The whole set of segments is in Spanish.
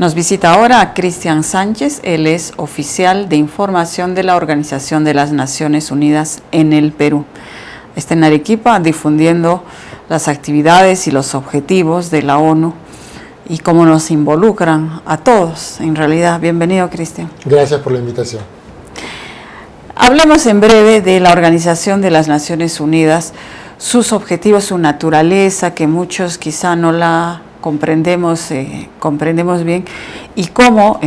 Nos visita ahora Cristian Sánchez, él es oficial de información de la Organización de las Naciones Unidas en el Perú. Está en Arequipa difundiendo las actividades y los objetivos de la ONU y cómo nos involucran a todos, en realidad. Bienvenido, Cristian. Gracias por la invitación. Hablemos en breve de la Organización de las Naciones Unidas, sus objetivos, su naturaleza, que muchos quizá no la comprendemos bien, y cómo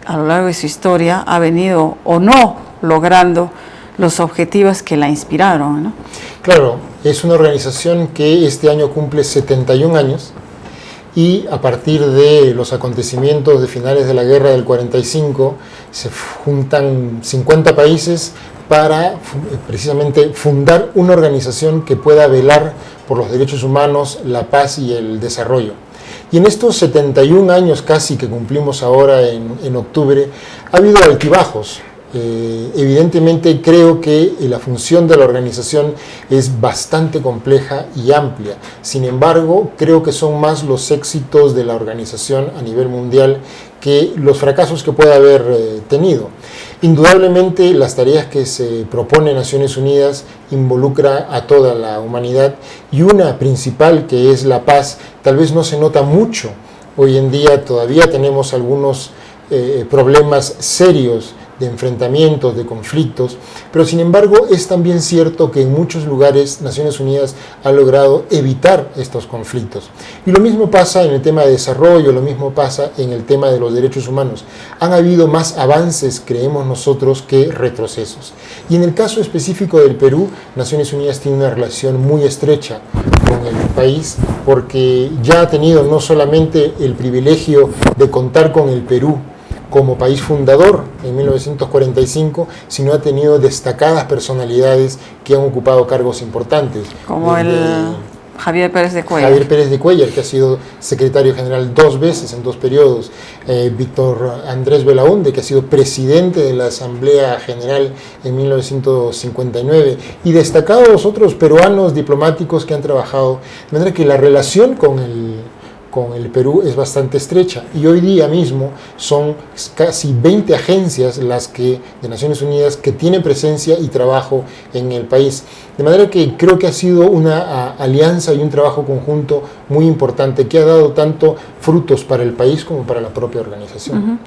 a lo largo de su historia ha venido o no logrando los objetivos que la inspiraron, ¿no? Claro, es una organización que este año cumple 71 años y a partir de los acontecimientos de finales de la guerra del 45 se juntan 50 países para precisamente fundar una organización que pueda velar por los derechos humanos, la paz y el desarrollo. Y en estos 71 años casi que cumplimos ahora en octubre, ha habido altibajos. Evidentemente creo que la función de la organización es bastante compleja y amplia. Sin embargo, creo que son más los éxitos de la organización a nivel mundial que los fracasos que pueda haber tenido. Indudablemente las tareas que se propone Naciones Unidas involucra a toda la humanidad, y una principal, que es la paz, tal vez no se nota mucho. Hoy en día todavía tenemos algunos problemas serios de enfrentamientos, de conflictos, pero sin embargo es también cierto que en muchos lugares Naciones Unidas ha logrado evitar estos conflictos. Y lo mismo pasa en el tema de desarrollo, lo mismo pasa en el tema de los derechos humanos. Han habido más avances, creemos nosotros, que retrocesos. Y en el caso específico del Perú, Naciones Unidas tiene una relación muy estrecha con el país, porque ya ha tenido no solamente el privilegio de contar con el Perú como país fundador en 1945, sino ha tenido destacadas personalidades que han ocupado cargos importantes. Como Javier Pérez de Cuéllar. Javier Pérez de Cuéllar, que ha sido secretario general 2 veces en 2 periodos. Víctor Andrés Belaúnde, que ha sido presidente de la Asamblea General en 1959. Y destacados otros peruanos diplomáticos que han trabajado. De manera que la relación con el Perú es bastante estrecha, y hoy día mismo son casi 20 agencias las de Naciones Unidas que tienen presencia y trabajo en el país. De manera que creo que ha sido una alianza y un trabajo conjunto muy importante que ha dado tanto frutos para el país como para la propia organización.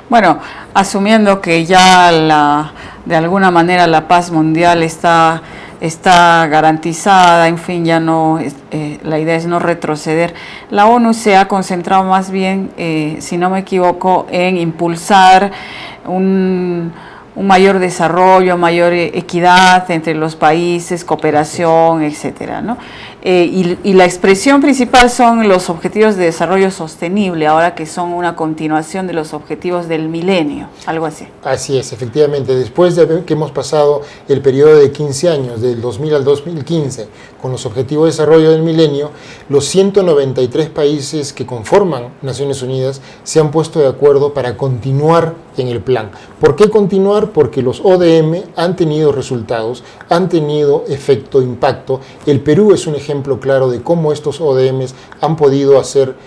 Bueno, asumiendo que ya de alguna manera la paz mundial está garantizada, en fin, ya no, la idea es no retroceder. La ONU se ha concentrado más bien, si no me equivoco, en impulsar un mayor desarrollo, mayor equidad entre los países, cooperación, etcétera, ¿no? Y la expresión principal son los objetivos de desarrollo sostenible, ahora que son una continuación de los objetivos del milenio, algo así. Así es, efectivamente. Después de que hemos pasado el periodo de 15 años, del 2000 al 2015, con los objetivos de desarrollo del milenio, los 193 países que conforman Naciones Unidas se han puesto de acuerdo para continuar en el plan. ¿Por qué continuar? Porque los ODM han tenido resultados, han tenido efecto, impacto. El Perú es un ejemplo claro de cómo estos ODMs han podido hacer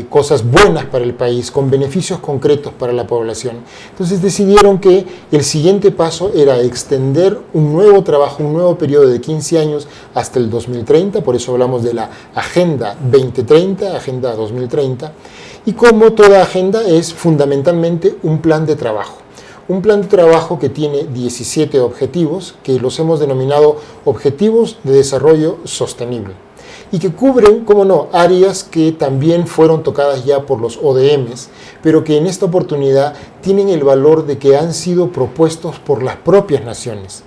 cosas buenas para el país, con beneficios concretos para la población. Entonces decidieron que el siguiente paso era extender un nuevo trabajo, un nuevo periodo de 15 años hasta el 2030, por eso hablamos de la Agenda 2030, Agenda 2030, y como toda agenda es fundamentalmente un plan de trabajo. Un plan de trabajo que tiene 17 objetivos, que los hemos denominado Objetivos de Desarrollo Sostenible, y que cubren, cómo no, áreas que también fueron tocadas ya por los ODMs, pero que en esta oportunidad tienen el valor de que han sido propuestos por las propias naciones.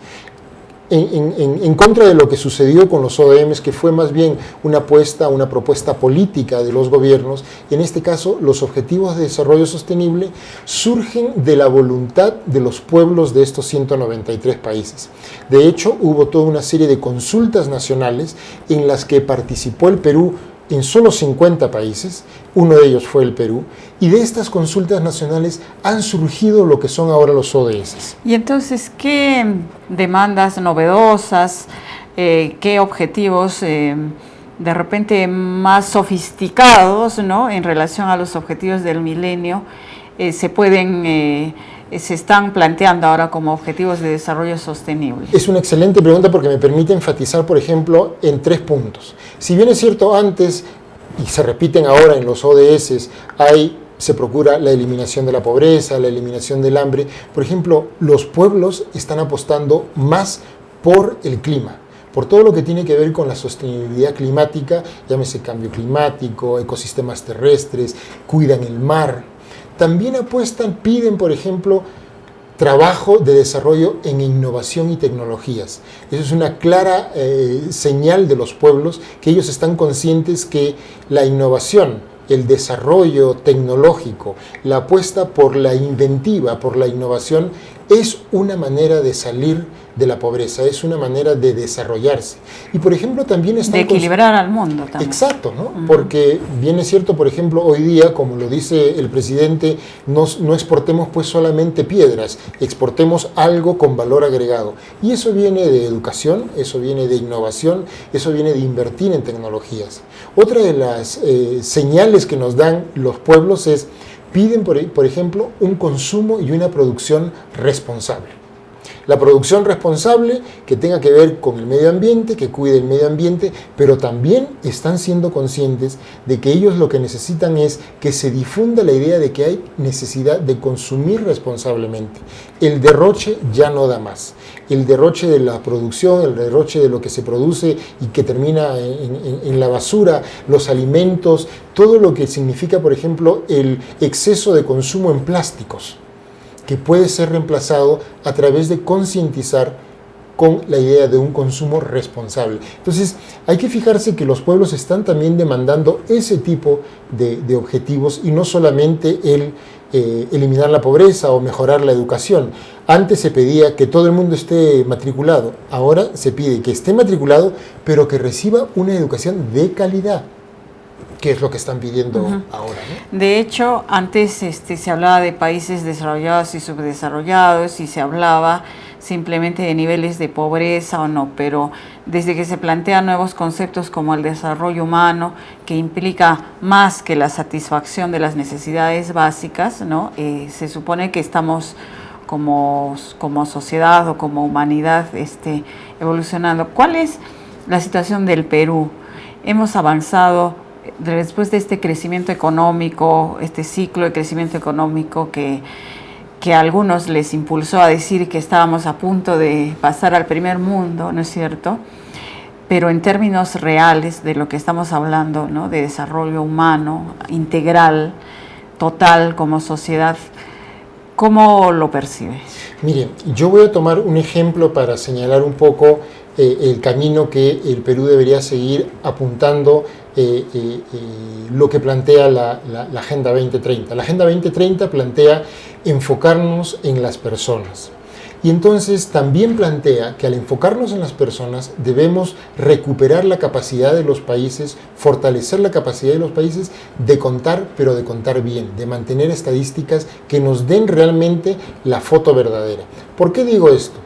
En contra de lo que sucedió con los ODMs, que fue más bien una propuesta política de los gobiernos, en este caso los objetivos de desarrollo sostenible surgen de la voluntad de los pueblos de estos 193 países. De hecho, hubo toda una serie de consultas nacionales en las que participó el Perú en solo 50 países, uno de ellos fue el Perú, y de estas consultas nacionales han surgido lo que son ahora los ODS. Y entonces, ¿qué demandas novedosas, qué objetivos de repente más sofisticados, ¿no?, en relación a los objetivos del milenio, se están planteando ahora como objetivos de desarrollo sostenible? Es una excelente pregunta porque me permite enfatizar, por ejemplo, en 3 puntos. Si bien es cierto antes, y se repiten ahora en los ODS, se procura la eliminación de la pobreza, la eliminación del hambre. Por ejemplo, los pueblos están apostando más por el clima, por todo lo que tiene que ver con la sostenibilidad climática, llámese cambio climático, ecosistemas terrestres, cuidan el mar. También piden, por ejemplo, trabajo de desarrollo en innovación y tecnologías. Eso es una clara señal de los pueblos, que ellos están conscientes que la innovación, el desarrollo tecnológico, la apuesta por la inventiva, por la innovación, es una manera de salir de la pobreza, es una manera de desarrollarse. Y por ejemplo también están... De equilibrar al mundo también. Exacto, ¿no? Porque bien es cierto, por ejemplo, hoy día, como lo dice el presidente, no exportemos pues solamente piedras, exportemos algo con valor agregado. Y eso viene de educación, eso viene de innovación, eso viene de invertir en tecnologías. Otra de las señales que nos dan los pueblos piden, por ejemplo, un consumo y una producción responsable. La producción responsable que tenga que ver con el medio ambiente, que cuide el medio ambiente, pero también están siendo conscientes de que ellos lo que necesitan es que se difunda la idea de que hay necesidad de consumir responsablemente. El derroche ya no da más. El derroche de la producción, el derroche de lo que se produce y que termina en la basura, los alimentos, todo lo que significa, por ejemplo, el exceso de consumo en plásticos, que puede ser reemplazado a través de concientizar con la idea de un consumo responsable. Entonces, hay que fijarse que los pueblos están también demandando ese tipo de objetivos y no solamente eliminar la pobreza o mejorar la educación. Antes se pedía que todo el mundo esté matriculado, ahora se pide que esté matriculado, pero que reciba una educación de calidad, que es lo que están pidiendo ahora, ¿no? De hecho, antes se hablaba de países desarrollados y subdesarrollados y se hablaba simplemente de niveles de pobreza o no, pero desde que se plantean nuevos conceptos como el desarrollo humano, que implica más que la satisfacción de las necesidades básicas, ¿no? Se supone que estamos como sociedad o como humanidad evolucionando. ¿Cuál es la situación del Perú? Hemos avanzado después de este crecimiento económico, este ciclo de crecimiento económico que a algunos les impulsó a decir que estábamos a punto de pasar al primer mundo, ¿no es cierto? Pero en términos reales de lo que estamos hablando, ¿no?, de desarrollo humano, integral, total como sociedad, ¿cómo lo percibes? Mire, yo voy a tomar un ejemplo para señalar un poco el camino que el Perú debería seguir apuntando lo que plantea la Agenda 2030. La Agenda 2030 plantea enfocarnos en las personas. Y entonces también plantea que al enfocarnos en las personas debemos recuperar la capacidad de los países, fortalecer la capacidad de los países de contar, pero de contar bien, de mantener estadísticas que nos den realmente la foto verdadera. ¿Por qué digo esto?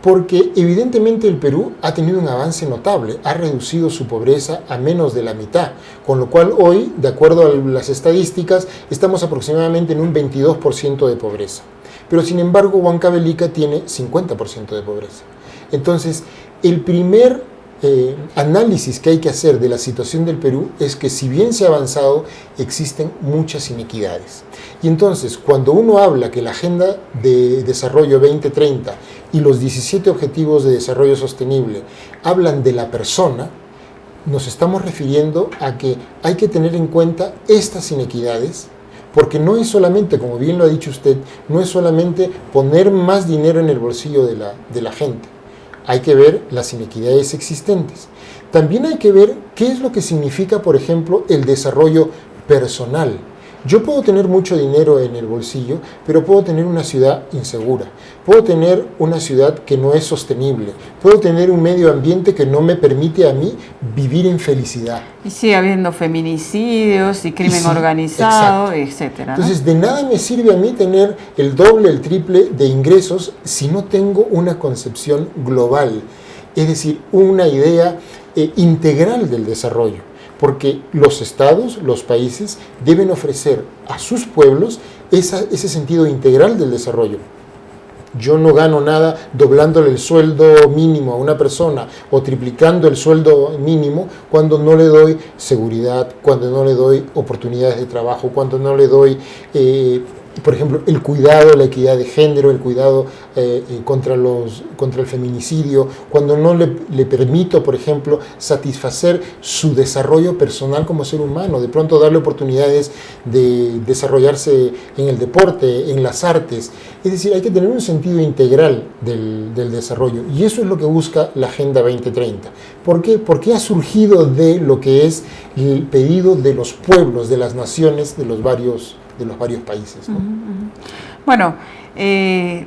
Porque evidentemente el Perú ha tenido un avance notable, ha reducido su pobreza a menos de la mitad, con lo cual hoy, de acuerdo a las estadísticas, estamos aproximadamente en un 22% de pobreza. Pero sin embargo, Huancavelica tiene 50% de pobreza. Entonces, el primer análisis que hay que hacer de la situación del Perú es que si bien se ha avanzado, existen muchas inequidades. Y entonces, cuando uno habla que la Agenda de Desarrollo 2030 y los 17 Objetivos de Desarrollo Sostenible hablan de la persona, nos estamos refiriendo a que hay que tener en cuenta estas inequidades, porque no es solamente, como bien lo ha dicho usted, no es solamente poner más dinero en el bolsillo de la gente. Hay que ver las inequidades existentes. También hay que ver qué es lo que significa, por ejemplo, el desarrollo personal. Yo puedo tener mucho dinero en el bolsillo, pero puedo tener una ciudad insegura, puedo tener una ciudad que no es sostenible, puedo tener un medio ambiente que no me permite a mí vivir en felicidad. Y sigue habiendo feminicidios y crimen organizado, etcétera, ¿no? Entonces, de nada me sirve a mí tener el doble, el triple de ingresos si no tengo una concepción global. es decir, una idea integral del desarrollo, porque los estados, los países, deben ofrecer a sus pueblos ese sentido integral del desarrollo. Yo no gano nada doblándole el sueldo mínimo a una persona o triplicando el sueldo mínimo cuando no le doy seguridad, cuando no le doy oportunidades de trabajo, cuando no le doy, por ejemplo, el cuidado, la equidad de género, el cuidado contra el feminicidio, cuando no le permito, por ejemplo, satisfacer su desarrollo personal como ser humano, de pronto darle oportunidades de desarrollarse en el deporte, en las artes. Es decir, hay que tener un sentido integral del desarrollo, y eso es lo que busca la Agenda 2030. ¿Por qué? Porque ha surgido de lo que es el pedido de los pueblos, de las naciones, de los varios países, ¿no? Bueno,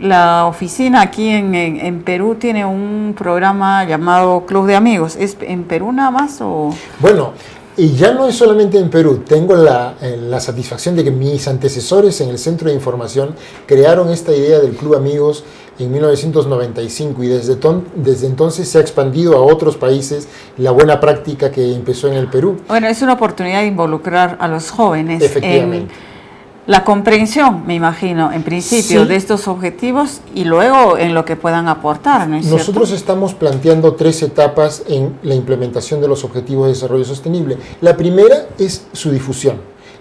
la oficina aquí en Perú tiene un programa llamado Club de Amigos. ¿Es en Perú nada más o...? Bueno, y ya no es solamente en Perú. Tengo la satisfacción de que mis antecesores en el Centro de Información crearon esta idea del Club Amigos en 1995 y desde entonces se ha expandido a otros países la buena práctica que empezó en el Perú. Bueno, es una oportunidad de involucrar a los jóvenes Efectivamente. La comprensión, me imagino, en principio, sí, de estos objetivos y luego en lo que puedan aportar, ¿no es cierto? Nosotros estamos planteando 3 etapas en la implementación de los Objetivos de Desarrollo Sostenible. La primera es su difusión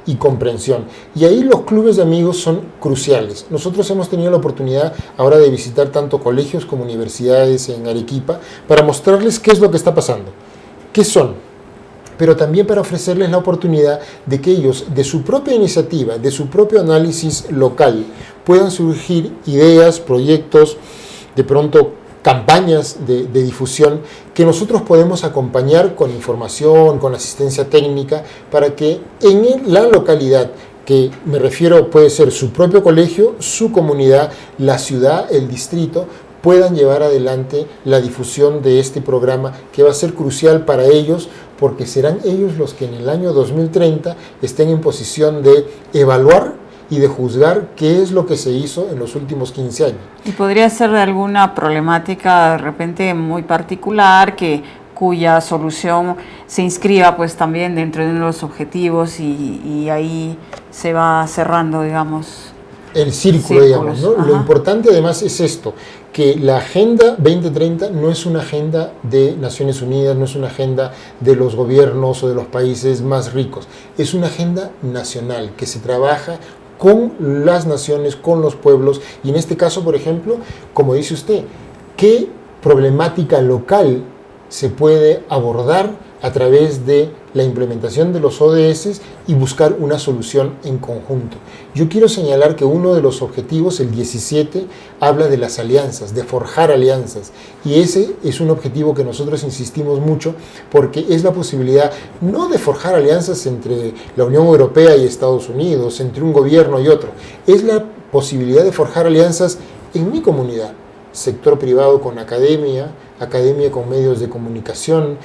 y comprensión, y ahí los clubes de amigos son cruciales. Nosotros hemos tenido la oportunidad ahora de visitar tanto colegios como universidades en Arequipa para mostrarles qué es lo que está pasando, qué son, pero también para ofrecerles la oportunidad de que ellos, de su propia iniciativa, de su propio análisis local, puedan surgir ideas, proyectos, de pronto campañas de difusión que nosotros podemos acompañar con información, con asistencia técnica, para que en la localidad, que me refiero puede ser su propio colegio, su comunidad, la ciudad, el distrito, puedan llevar adelante la difusión de este programa que va a ser crucial para ellos, porque serán ellos los que en el año 2030 estén en posición de evaluar y de juzgar qué es lo que se hizo en los últimos 15 años. ¿Y podría ser de alguna problemática de repente muy particular cuya solución se inscriba pues también dentro de los objetivos y ahí se va cerrando, digamos? El círculo, digamos, ¿no? Lo importante además es esto, que la Agenda 2030 no es una agenda de Naciones Unidas, no es una agenda de los gobiernos o de los países más ricos, es una agenda nacional que se trabaja con las naciones, con los pueblos, y en este caso, por ejemplo, como dice usted, ¿qué problemática local se puede abordar a través de la implementación de los ODS y buscar una solución en conjunto? Yo quiero señalar que uno de los objetivos, el 17, habla de las alianzas, de forjar alianzas, y ese es un objetivo que nosotros insistimos mucho porque es la posibilidad no de forjar alianzas entre la Unión Europea y Estados Unidos, entre un gobierno y otro, es la posibilidad de forjar alianzas en mi comunidad, sector privado con academia, academia con medios de comunicación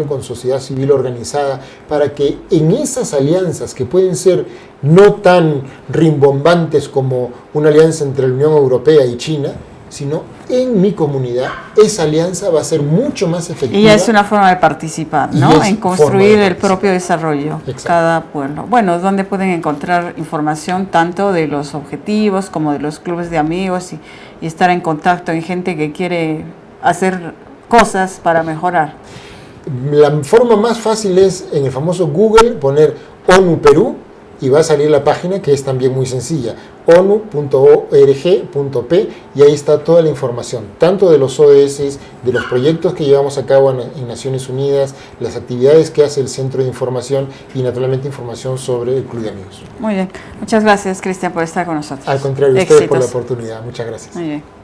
con sociedad civil organizada, para que en esas alianzas que pueden ser no tan rimbombantes como una alianza entre la Unión Europea y China, sino en mi comunidad, esa alianza va a ser mucho más efectiva. Y es una forma de participar, ¿no? En construir el propio desarrollo. Exacto. Cada pueblo. Bueno, ¿dónde pueden encontrar información tanto de los objetivos como de los clubes de amigos y estar en contacto en gente que quiere hacer cosas para mejorar? La forma más fácil es en el famoso Google poner ONU Perú y va a salir la página, que es también muy sencilla, onu.org.p, y ahí está toda la información, tanto de los ODS, de los proyectos que llevamos a cabo en Naciones Unidas, las actividades que hace el Centro de Información y naturalmente información sobre el Club de Amigos. Muy bien, muchas gracias, Cristian, por estar con nosotros. Al contrario, ustedes por la oportunidad, muchas gracias. Muy bien.